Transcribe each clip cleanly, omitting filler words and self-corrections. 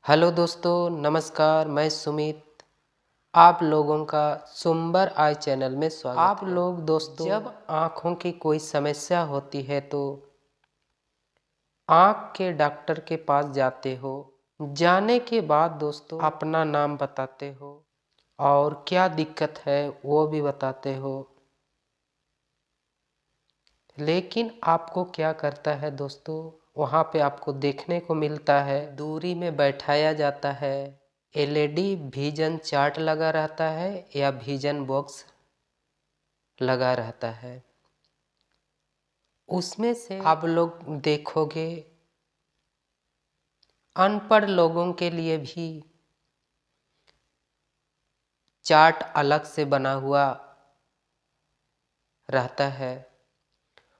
Hello दोस्तों, नमस्कार। मैं सुमित, आप लोगों का सुंबर आई चैनल में स्वागत है। आप लोग दोस्तों जब आँखों की कोई समस्या होती है तो आँख के डॉक्टर के पास जाते हो। जाने के बाद दोस्तों अपना नाम बताते हो और क्या दिक्कत है वो भी बताते हो। लेकिन आपको क्या करता है दोस्तों, वहाँ पे आपको देखने को मिलता है दूरी में बैठाया जाता है, एलईडी विजन चार्ट लगा रहता है या विजन बॉक्स लगा रहता है। उसमें से आप लोग देखोगे अनपढ़ लोगों के लिए भी चार्ट अलग से बना हुआ रहता है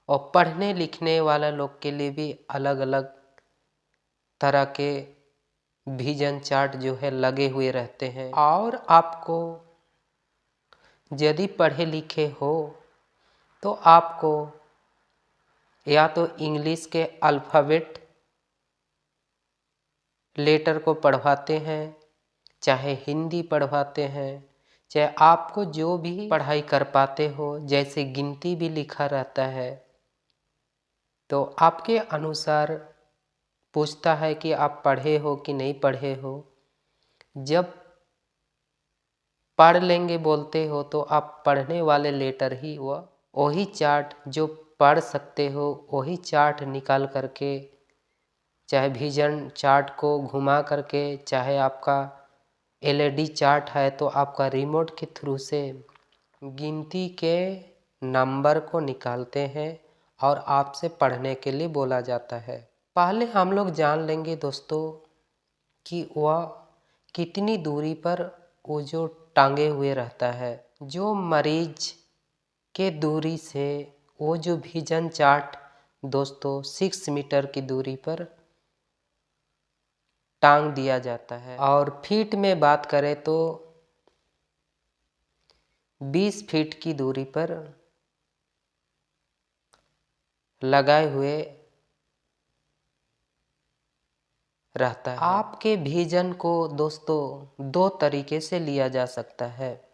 और पढ़ने लिखने वाला लोग के लिए भी अलग अलग तरह के विजन चार्ट जो है लगे हुए रहते हैं। और आपको यदि पढ़े लिखे हो तो आपको या तो इंग्लिश के अल्फ़ाबेट लेटर को पढ़वाते हैं, चाहे हिंदी पढ़वाते हैं, चाहे आपको जो भी पढ़ाई कर पाते हो, जैसे गिनती भी लिखा रहता है तो आपके अनुसार पूछता है कि आप पढ़े हो कि नहीं पढ़े हो। जब पढ़ लेंगे बोलते हो तो आप पढ़ने वाले लेटर ही वही चार्ट जो पढ़ सकते हो वही चार्ट निकाल करके, चाहे विजन चार्ट को घुमा करके, चाहे आपका एलईडी चार्ट है तो आपका रिमोट के थ्रू से गिनती के नंबर को निकालते हैं और आपसे पढ़ने के लिए बोला जाता है। पहले हम लोग जान लेंगे दोस्तों कि वह कितनी दूरी पर वो जो टांगे हुए रहता है। जो मरीज के दूरी से वो जो विजन चार्ट दोस्तों 6 मीटर की दूरी पर टांग दिया जाता है और फीट में बात करें तो 20 फीट की दूरी पर लगाए हुए रहता है। आपके विजन को दोस्तों 2 तरीके से लिया जा सकता है।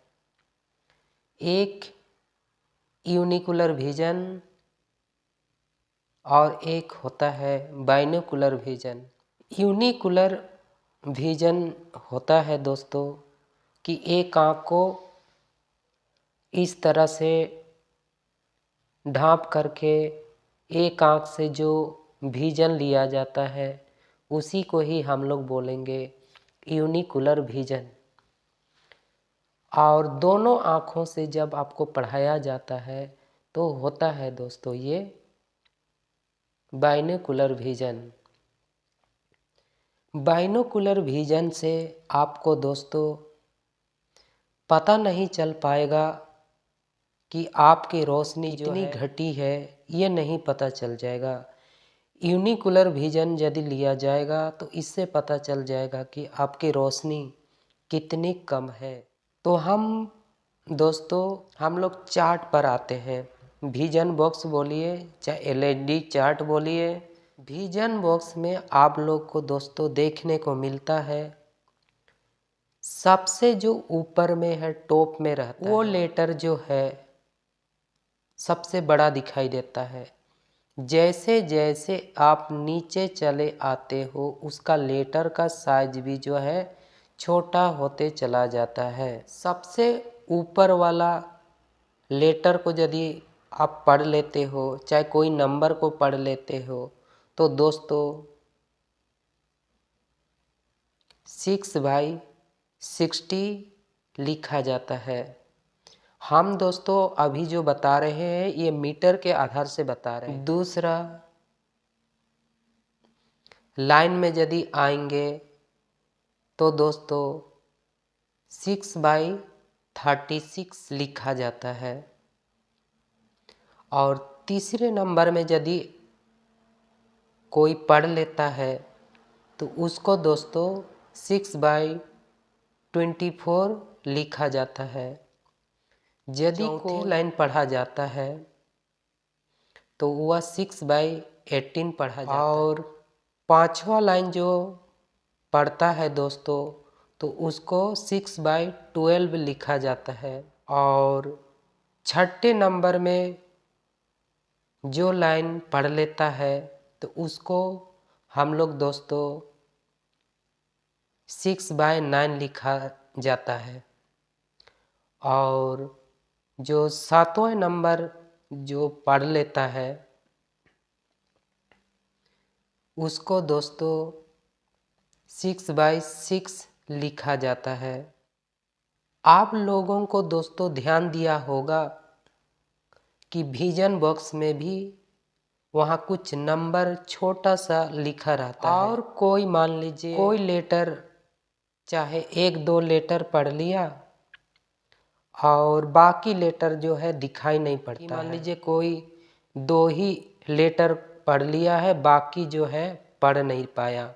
एक यूनिकुलर विजन और एक होता है बाइनोकुलर विजन। यूनिकुलर विजन होता है दोस्तों कि एक आँख को इस तरह से ढांप करके एक आँख से जो विजन लिया जाता है उसी को ही हम लोग बोलेंगे यूनिकुलर विजन। और दोनों आँखों से जब आपको पढ़ाया जाता है तो होता है दोस्तों ये बाइनोकुलर विजन। बाइनोकुलर विजन से आपको दोस्तों पता नहीं चल पाएगा कि आपकी रोशनी कितनी घटी है, ये नहीं पता चल जाएगा। यूनिकुलर विजन यदि लिया जाएगा तो इससे पता चल जाएगा कि आपकी रोशनी कितनी कम है। तो हम लोग चार्ट पर आते हैं। विजन बॉक्स बोलिए चाहे एलईडी चार्ट बोलिए, विजन बॉक्स में आप लोग को दोस्तों देखने को मिलता है सबसे जो ऊपर में है, टॉप में रहता है, वो लेटर जो है सबसे बड़ा दिखाई देता है। जैसे जैसे आप नीचे चले आते हो उसका लेटर का साइज भी जो है छोटा होते चला जाता है। सबसे ऊपर वाला लेटर को यदि आप पढ़ लेते हो, चाहे कोई नंबर को पढ़ लेते हो तो दोस्तों 6/60 लिखा जाता है। हम दोस्तों अभी जो बता रहे हैं ये मीटर के आधार से बता रहे हैं। दूसरा लाइन में यदि आएंगे तो दोस्तों 6/36 लिखा जाता है। और तीसरे नंबर में यदि कोई पढ़ लेता है तो उसको दोस्तों 6/24 लिखा जाता है। यदि कोई लाइन पढ़ा जाता है तो वह 6/18 पढ़ा जाता है। और पांचवा लाइन जो पढ़ता है दोस्तों तो उसको 6/12 लिखा जाता है। और छठे नंबर में जो लाइन पढ़ लेता है तो उसको हम लोग दोस्तों 6/9 लिखा जाता है। और जो 7वें नंबर जो पढ़ लेता है उसको दोस्तों 6/6 लिखा जाता है। आप लोगों को दोस्तों ध्यान दिया होगा कि विजन बॉक्स में भी वहाँ कुछ नंबर छोटा सा लिखा रहता है। और कोई मान लीजिए कोई लेटर चाहे 1-2 लेटर पढ़ लिया और बाकी लेटर जो है दिखाई नहीं पड़ता। मान लीजिए कोई 2 ही लेटर पढ़ लिया है, बाकी जो है पढ़ नहीं पाया,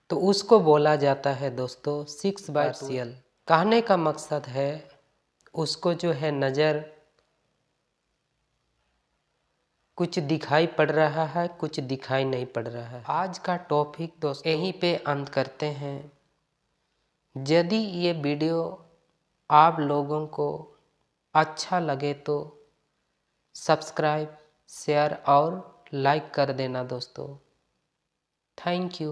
तो उसको बोला जाता है दोस्तों 6/12। कहने का मकसद है उसको जो है नज़र कुछ दिखाई पड़ रहा है, कुछ दिखाई नहीं पड़ रहा है। आज का टॉपिक दोस्तों यहीं पे अंत करते हैं। यदि ये वीडियो आप लोगों को अच्छा लगे तो सब्सक्राइब, शेयर और लाइक कर देना दोस्तों। Thank you.